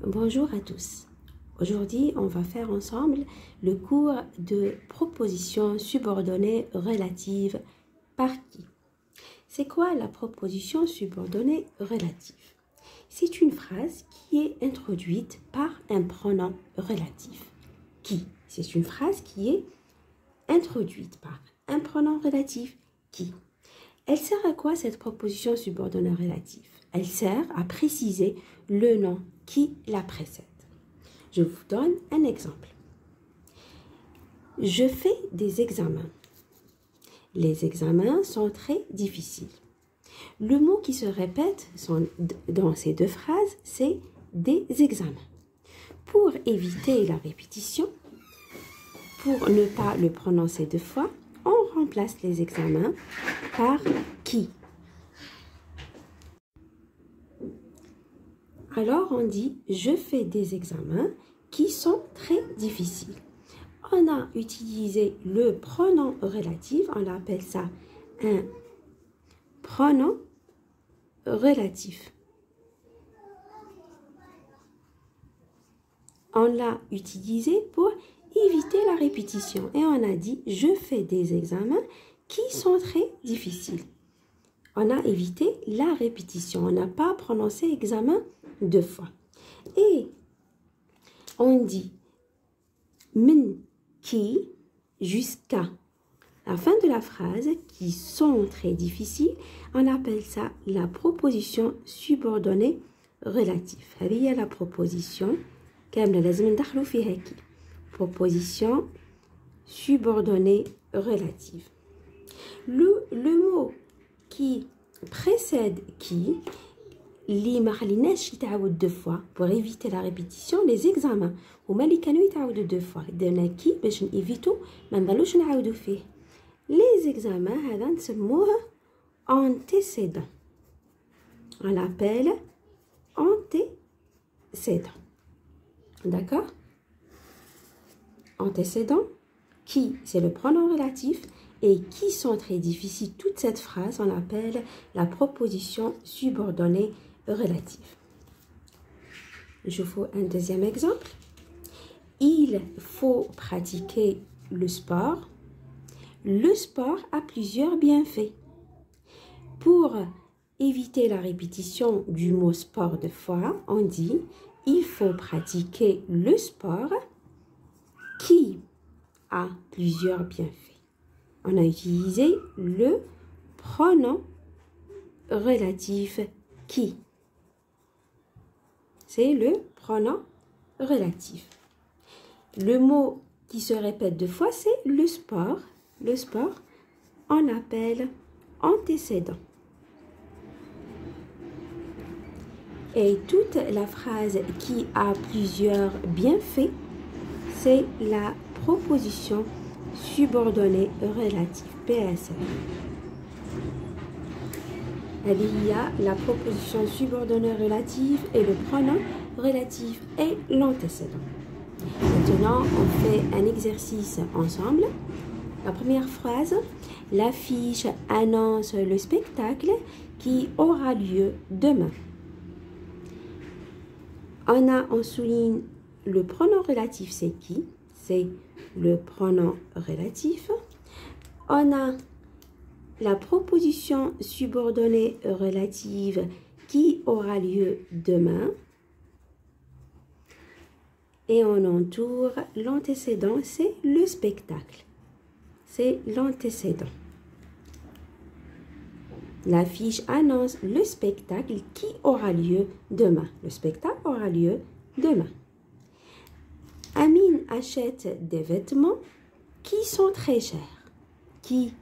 Bonjour à tous. Aujourd'hui, on va faire ensemble le cours de proposition subordonnée relative par qui. C'est quoi la proposition subordonnée relative? C'est une phrase qui est introduite par un pronom relatif. Qui? C'est une phrase qui est introduite par un pronom relatif qui. Elle sert à quoi cette proposition subordonnée relative? Elle sert à préciser le nom qui la précède. Je vous donne un exemple. Je fais des examens. Les examens sont très difficiles. Le mot qui se répète dans ces deux phrases, c'est des examens. Pour éviter la répétition, pour ne pas le prononcer deux fois, on remplace les examens par qui. Alors on dit « je fais des examens qui sont très difficiles ». On a utilisé le pronom relatif, on appelle ça un pronom relatif. On l'a utilisé pour éviter la répétition et on a dit « je fais des examens qui sont très difficiles ». On a évité la répétition, on n'a pas prononcé examen deux fois. Et on dit min qui jusqu'à la fin de la phrase qui sont très difficiles, on appelle ça la proposition subordonnée relative. Il y a la proposition proposition subordonnée relative. Le mot qui précède qui, li ma خليناش يتعاود deux fois pour éviter la répétition. Les examens هما اللي كانوا يتعاودوا deux fois درنا كي باش نيفيتو ما نضلوش نعاودوا فيه. Les examens هذا نسموه antécédent. On l'appelle antécédent. D'accord? Antécédent, qui c'est le pronom relatif et qui sont très difficiles. Toute cette phrase, on l'appelle la proposition subordonnée relative. Je vous fais un deuxième exemple. Il faut pratiquer le sport. Le sport a plusieurs bienfaits. Pour éviter la répétition du mot sport deux fois, on dit il faut pratiquer le sport qui a plusieurs bienfaits. On a utilisé le pronom relatif qui. C'est le pronom relatif. Le mot qui se répète deux fois, c'est le sport. Le sport, on appelle antécédent. Et toute la phrase qui a plusieurs bienfaits, c'est la proposition subordonnée relative, PSR. Il y a la proposition subordonnée relative et le pronom relatif et l'antécédent. Maintenant, on fait un exercice ensemble. La première phrase, l'affiche annonce le spectacle qui aura lieu demain. On souligne le pronom relatif, c'est qui? C'est le pronom relatif. On a la proposition subordonnée relative qui aura lieu demain. Et on entoure l'antécédent, c'est le spectacle. C'est l'antécédent. L'affiche annonce le spectacle qui aura lieu demain. Le spectacle aura lieu demain. Amine achète des vêtements qui sont très chers. Qui,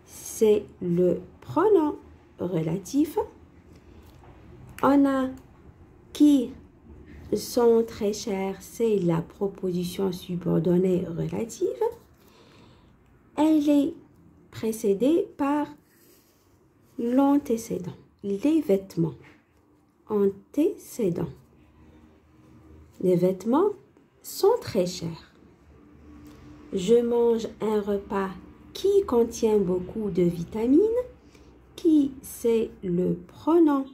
c'est le pronom relatif. On a qui sont très chers, c'est la proposition subordonnée relative. Elle est précédée par l'antécédent, les vêtements. Antécédent. Les vêtements sont très chers. Je mange un repas qui contient beaucoup de vitamines. Qui, c'est le pronom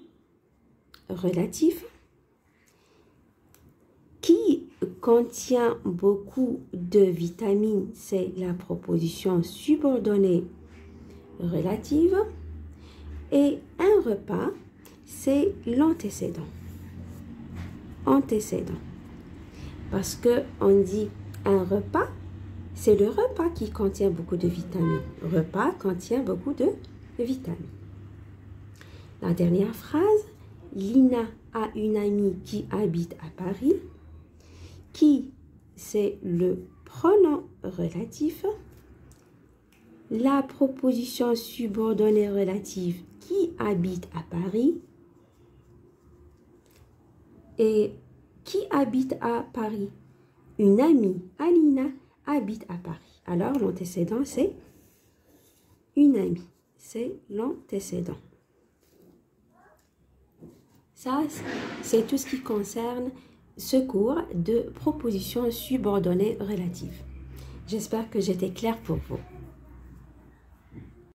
relatif. contient beaucoup de vitamines, c'est la proposition subordonnée relative. Et un repas, c'est l'antécédent. Antécédent. Parce qu'on dit un repas, c'est le repas qui contient beaucoup de vitamines. Repas contient beaucoup de vitamines. La dernière phrase, Lina a une amie qui habite à Paris. Qui, c'est le pronom relatif. La proposition subordonnée relative qui habite à Paris. Et qui habite à Paris? Une amie, Alina, habite à Paris. Alors, l'antécédent, c'est une amie. C'est l'antécédent. Ça, c'est tout ce qui concerne ce cours de propositions subordonnées relatives. J'espère que j'étais claire pour vous.